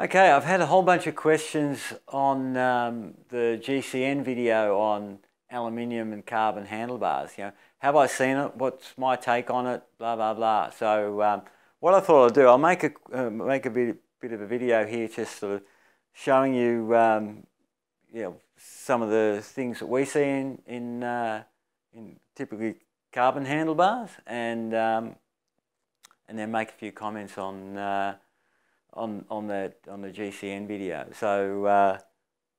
Okay, I've had a whole bunch of questions on the GCN video on aluminium and carbon handlebars. Have I seen it? What's my take on it? Blah blah blah. So what I thought I'd do, I'll make a bit of a video here, just sort of showing you, some of the things that we see in typically carbon handlebars, and then make a few comments on the GCN video. So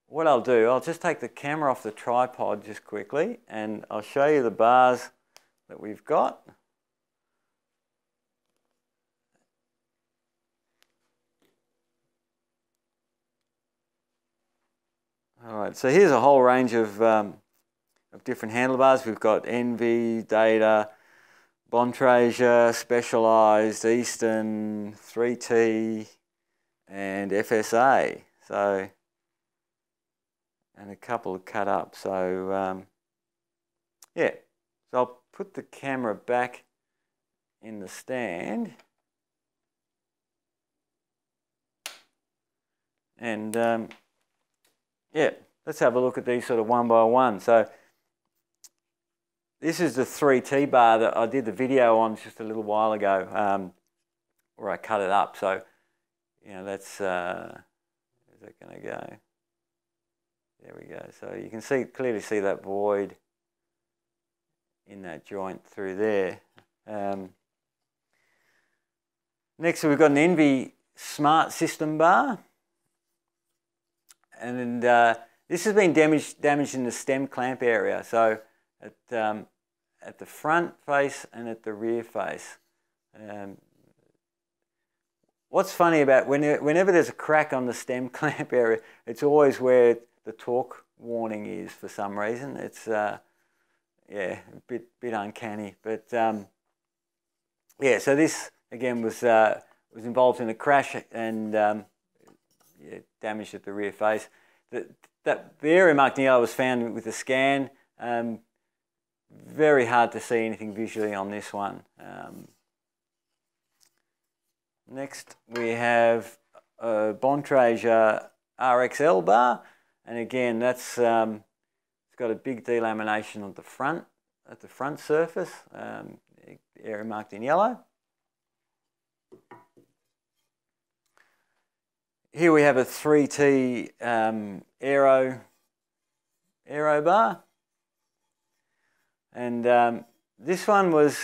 what I'll do, I'll just take the camera off the tripod just quickly, and I'll show you the bars that we've got. All right, so here's a whole range of different handlebars. We've got Envy, Data, Bontrager, Specialized, Eastern, 3T, and FSA. So, and a couple of cut up. So yeah, so I'll put the camera back in the stand, and yeah, let's have a look at these sort of one by one. So this is the 3T bar that I did the video on just a little while ago, where I cut it up. So, that's, is that going to go? There we go. So you can clearly see that void in that joint through there. Next, we've got an Envy Smart System bar. And this has been damaged in the stem clamp area. So at the front face and at the rear face. What's funny about whenever there's a crack on the stem clamp area, it's always where the torque warning is for some reason. It's yeah, a bit uncanny, but yeah. So this again was involved in a crash and yeah, damaged at the rear face. The area marked in yellow was found with a scan. Very hard to see anything visually on this one. Next we have a Bontrager R Xl Bar, and again that's it's got a big delamination at the front surface, area marked in yellow. Here we have a 3T aero bar, and this one was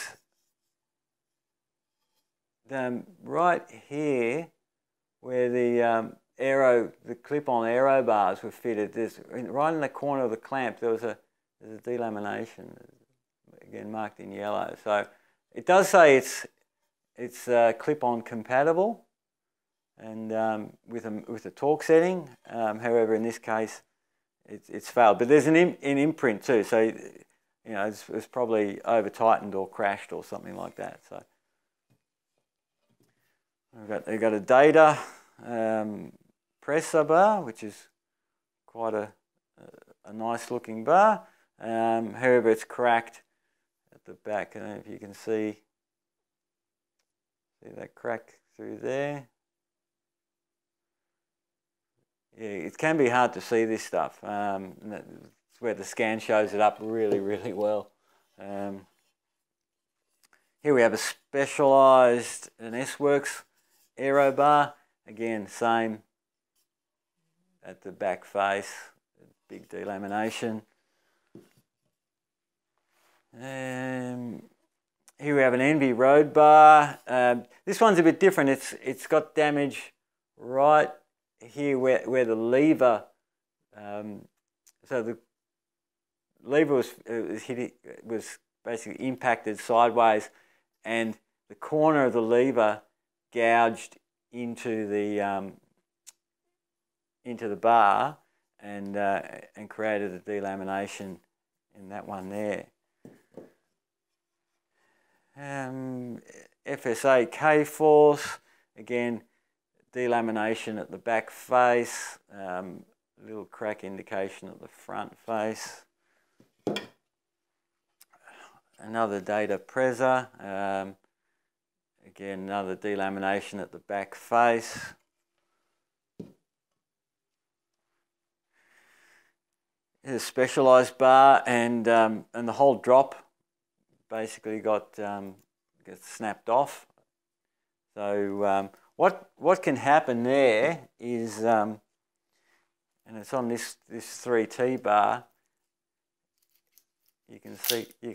right here where the clip-on aero bars were fitted. Right in the corner of the clamp there's a delamination, again marked in yellow. So it does say it's clip-on compatible, and with a torque setting. However, in this case, it's failed. But there's an imprint too, so it's probably over tightened or crashed or something like that. So we've got a Data presser bar, which is quite a nice looking bar. However, it's cracked at the back. I don't know if you can see that crack through there. Yeah, it can be hard to see this stuff. It's where the scan shows it up really, really well. Here we have a Specialized, an S-Works aero bar. Again, same at the back face, big delamination. Here we have an Envy road bar. This one's a bit different. It's got damage right here where the lever, so the lever was basically impacted sideways, and the corner of the lever gouged into the bar and created a delamination in that one there. FSA K-Force, again, delamination at the back face, little crack indication at the front face. Another Data presser, again another delamination at the back face. a specialised bar, and the whole drop basically got snapped off. So what can happen there is, and it's on this 3T bar. You can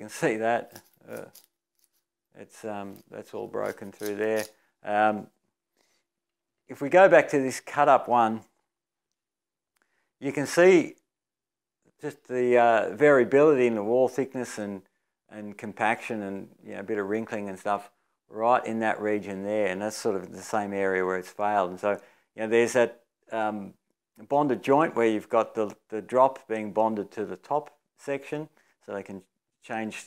see that that's all broken through there. If we go back to this cut up one, you can see just the variability in the wall thickness and compaction and a bit of wrinkling and stuff right in that region there, and that's sort of the same area where it's failed. And so there's that bonded joint where you've got the drop being bonded to the top section, so they can change.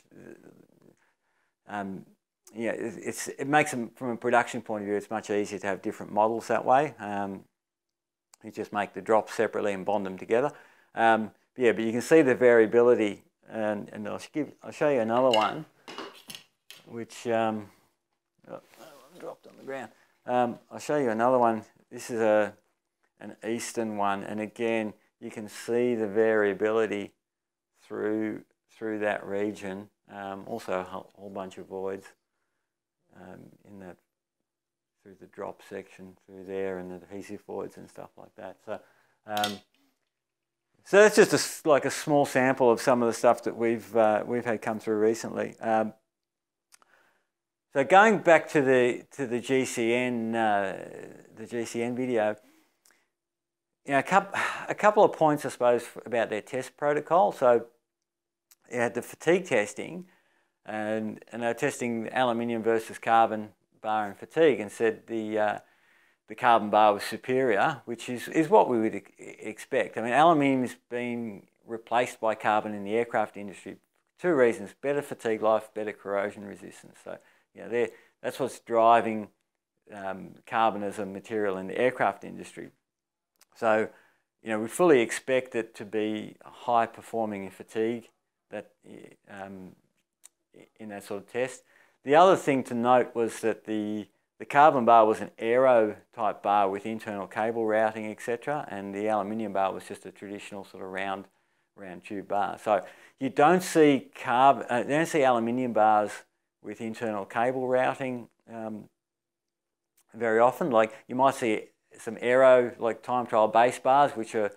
It makes them, from a production point of view, it's much easier to have different models that way. You just make the drops separately and bond them together. But you can see the variability, and I'll show you another one, which dropped on the ground. I'll show you another one. This is an eastern one, and again you can see the variability through that region. Also a whole bunch of voids in that, through the drop section through there, and the adhesive voids and stuff like that. So that's just like a small sample of some of the stuff that we've had come through recently. So going back to the GCN video, a couple of points, I suppose, about their test protocol. So you had the fatigue testing, and they're testing aluminium versus carbon bar and fatigue, and said the carbon bar was superior, which is what we would expect. I mean, aluminium has been replaced by carbon in the aircraft industry for two reasons: better fatigue life, better corrosion resistance. So that's what's driving carbon as a material in the aircraft industry. So we fully expect it to be high performing in fatigue, that in that sort of test. The other thing to note was that the carbon bar was an aero type bar with internal cable routing, etc., and the aluminium bar was just a traditional sort of round tube bar. So you don't see aluminium bars with internal cable routing very often. Like, you might see some aero, like time trial base bars, which are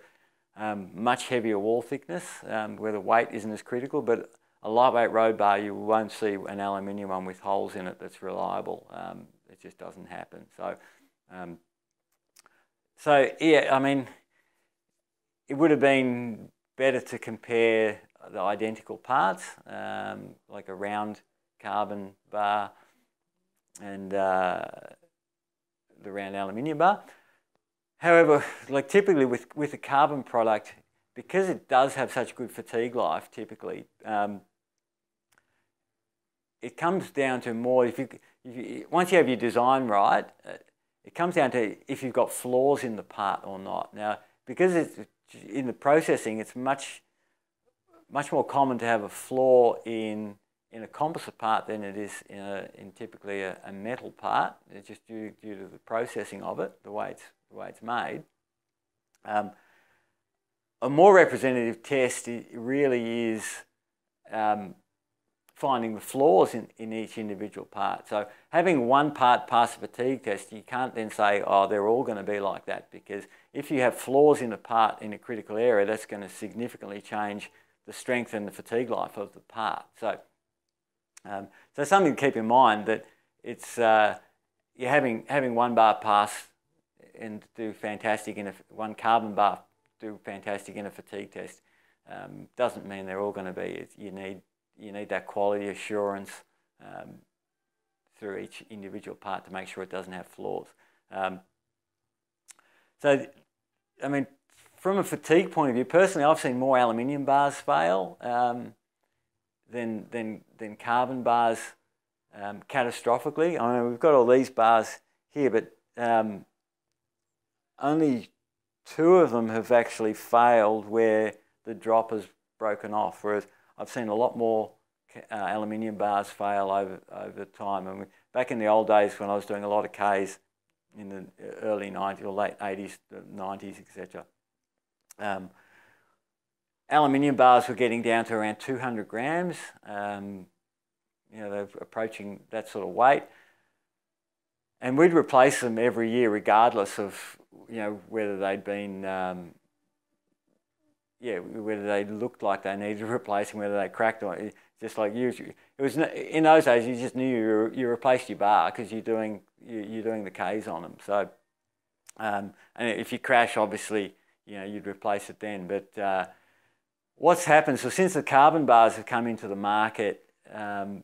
much heavier wall thickness, where the weight isn't as critical, but a lightweight road bar, you won't see an aluminium one with holes in it that's reliable. It just doesn't happen. So yeah, I mean, it would have been better to compare the identical parts, like a round carbon bar and the round aluminium bar. However, like typically with a carbon product, because it does have such good fatigue life, typically, it comes down to more, once you have your design right, it comes down to if you've got flaws in the part or not. Now, because it's in the processing, it's much more common to have a flaw in a composite part than it is in typically a metal part. It's just due to the processing of it, the way it's made. A more representative test really is finding the flaws in each individual part. So having one part pass a fatigue test, you can't then say, oh, they're all going to be like that, because if you have flaws in a part in a critical area, that's going to significantly change the strength and the fatigue life of the part. So something to keep in mind, that it's you're having one bar pass and do fantastic in one carbon bar do fantastic in a fatigue test doesn't mean they're all going to be. You need that quality assurance through each individual part to make sure it doesn't have flaws. So, I mean, from a fatigue point of view, personally, I've seen more aluminium bars fail than carbon bars catastrophically. I mean, we've got all these bars here, but only 2 of them have actually failed where the drop has broken off, whereas I've seen a lot more aluminium bars fail over time. And back in the old days when I was doing a lot of Ks in the early 90s or late 80s, 90s, etc., aluminium bars were getting down to around 200 grams. You know, they're approaching that sort of weight. And we'd replace them every year regardless of, you know, whether they'd been, whether they looked like they needed replacing, whether they cracked or just like usually. It was, in those days, you just knew you replaced your bar because you're doing the Ks on them. So, and if you crash, obviously, you know, you'd replace it then. But what's happened, so since the carbon bars have come into the market, the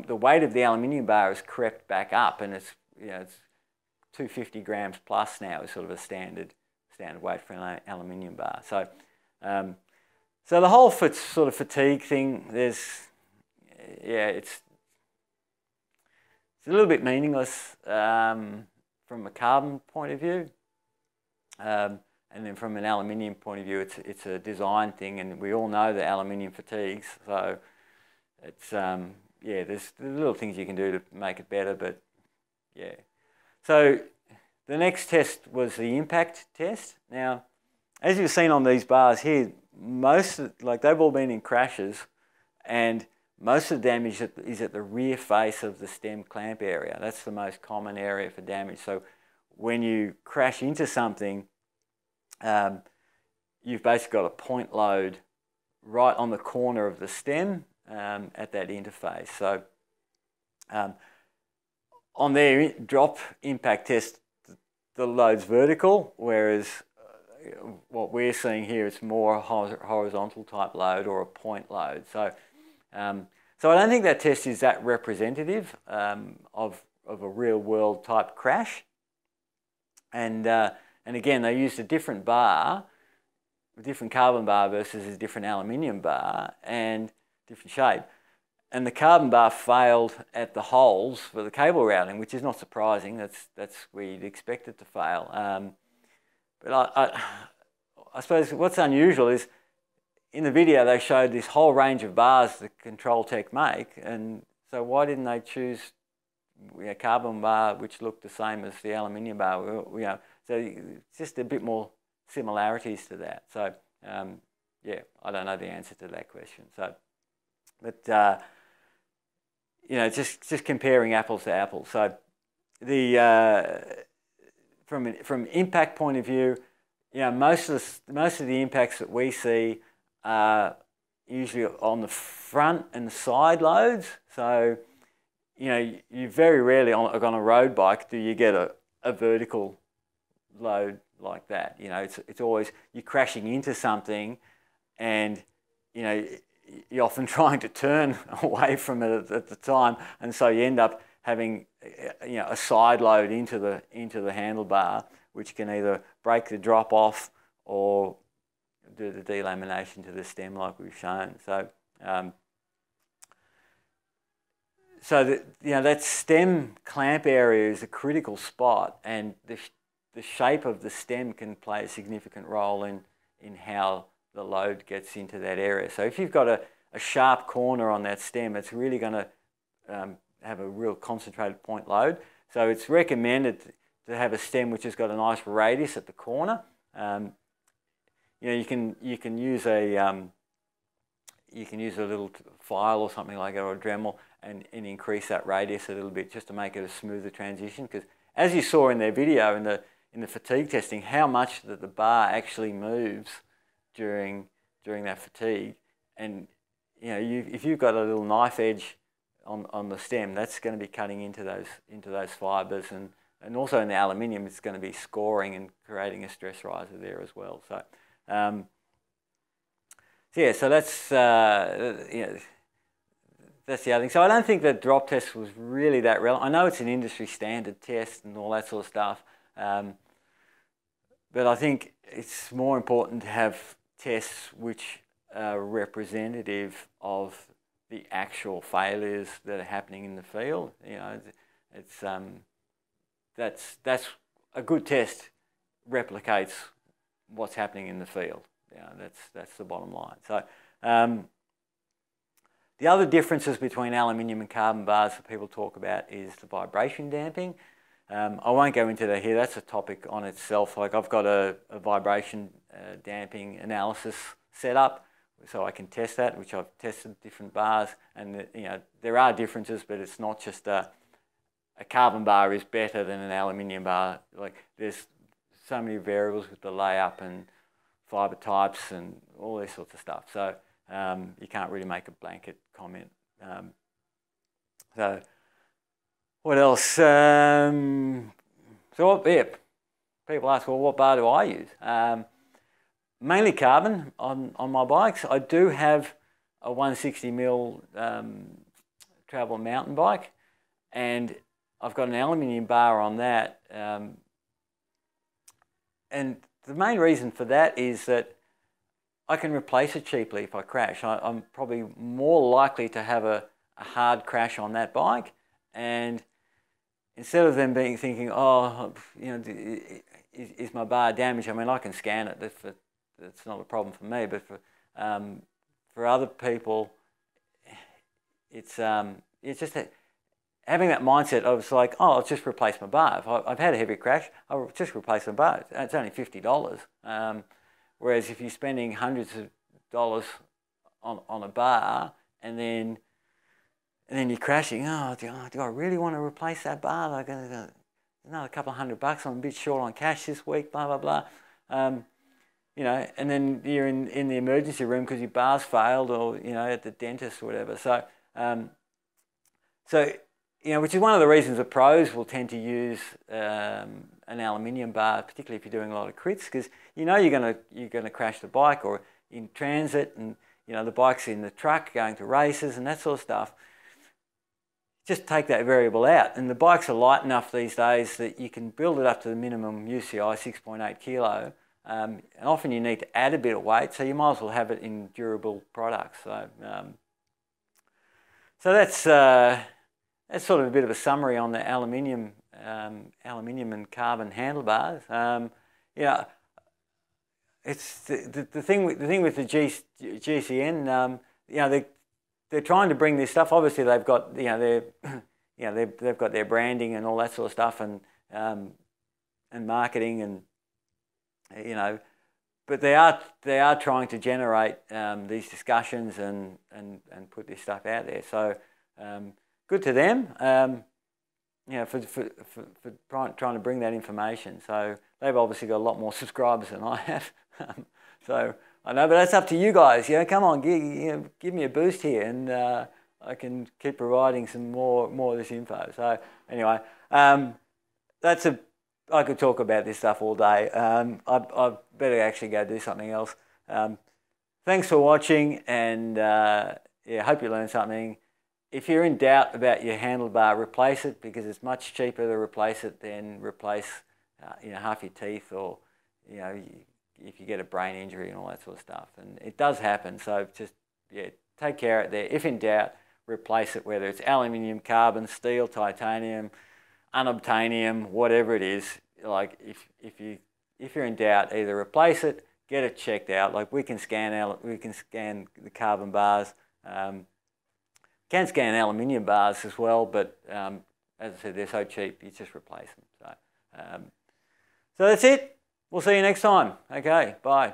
weight of the aluminium bar has crept back up, and it's, you know, it's 250 grams plus now is sort of a standard weight for an aluminium bar. So, so the whole sort of fatigue thing, it's a little bit meaningless from a carbon point of view, and then from an aluminium point of view, it's a design thing, and we all know that aluminium fatigues. So it's there's little things you can do to make it better, but yeah. So the next test was the impact test. Now, as you've seen on these bars here, they've all been in crashes, and most of the damage is at the rear face of the stem clamp area. That's the most common area for damage. So when you crash into something, you've basically got a point load right on the corner of the stem at that interface. So on their drop impact test, the load's vertical, whereas what we're seeing here, it's more a horizontal type load or a point load. So, so I don't think that test is that representative of a real world type crash. And again, they used a different bar, a different carbon bar versus a different aluminium bar, and different shape. And the carbon bar failed at the holes for the cable routing, which is not surprising. That's where you'd expect it to fail. But I suppose what's unusual is in the video they showed this whole range of bars that Control Tech make, and so why didn't they choose a carbon bar which looked the same as the aluminium bar? You know, so it's just a bit more similarities to that. So yeah, I don't know the answer to that question. So, but you know, just comparing apples to apples. So the from impact point of view, you know, most of the impacts that we see are usually on the front and side loads. So, you know, you very rarely on a road bike do you get a vertical load like that. You know, it's always you're crashing into something, and you know, you're often trying to turn away from it at the time, and so you end up having, you know, a side load into the handlebar, which can either break the drop off or do the delamination to the stem like we've shown. So, you know, that stem clamp area is a critical spot, and the shape of the stem can play a significant role in how the load gets into that area. So if you've got a sharp corner on that stem, it's really going to have a real concentrated point load. So it's recommended to have a stem which has got a nice radius at the corner. You know, you can use a little file or something like that, or a Dremel, and increase that radius a little bit just to make it a smoother transition. Because as you saw in their video in the fatigue testing, how much that the bar actually moves during that fatigue, and you know, if you've got a little knife edge on the stem, that's going to be cutting into those fibres, and also in the aluminium, it's going to be scoring and creating a stress riser there as well. So, yeah, so that's you know, that's the other thing. So I don't think that drop test was really that relevant. I know it's an industry standard test and all that sort of stuff, but I think it's more important to have tests which are representative of the actual failures that are happening in the field. You know, it's that's a good test replicates what's happening in the field. You know, that's the bottom line. So the other differences between aluminium and carbon bars that people talk about is the vibration damping. I won't go into that here. That's a topic on itself. Like I've got a vibration damping analysis set up so I can test that, which I've tested different bars, and there are differences, but it's not just a carbon bar is better than an aluminium bar. Like, there's so many variables with the layup and fibre types and all this sorts of stuff. So you can't really make a blanket comment. So what else? So people ask, well, what bar do I use? Mainly carbon on my bikes. I do have a 160mm travel mountain bike, and I've got an aluminium bar on that. And the main reason for that is that I can replace it cheaply if I crash. I'm probably more likely to have a hard crash on that bike, and instead of them thinking, oh, is my bar damaged? I mean, I can scan it. That's not a problem for me, but for other people, it's just that having that mindset of like, oh, I'll just replace my bar. If I've had a heavy crash, I'll just replace my bar. It's only $50. Whereas if you're spending hundreds of dollars on a bar, and then you're crashing, do I really want to replace that bar? Like, another couple of $100. I'm a bit short on cash this week. Blah blah blah. And then you're in the emergency room because your bar's failed, or at the dentist or whatever. So, which is one of the reasons the pros will tend to use an aluminium bar, particularly if you're doing a lot of crits, because you're gonna crash the bike, or in transit, and the bike's in the truck going to races and that sort of stuff. Just take that variable out, and the bikes are light enough these days that you can build it up to the minimum UCI 6.8 kilo. And often you need to add a bit of weight, so you might as well have it in durable products. So, that's sort of a bit of a summary on the aluminium and carbon handlebars. It's the thing with the GCN. They're trying to bring this stuff. Obviously, they've got they've got their branding and all that sort of stuff, and marketing, and but they are trying to generate these discussions and put this stuff out there. So good to them, for trying to bring that information. So they've obviously got a lot more subscribers than I have. So I know, but that's up to you guys. Come on, give me a boost here, and I can keep providing some more of this info. So anyway, I could talk about this stuff all day. I better actually go do something else. Thanks for watching, and hope you learned something. If you're in doubt about your handlebar, replace it, because it's much cheaper to replace it than replace half your teeth, or if you get a brain injury and all that sort of stuff. And it does happen, so just take care of it there. If in doubt, replace it, whether it's aluminium, carbon, steel, titanium, unobtainium, whatever it is. Like, if you're in doubt, either replace it, get it checked out. Like, we can scan the carbon bars, can scan aluminium bars as well, but as I said, they're so cheap, you just replace them. So that's it. We'll see you next time. Okay, bye.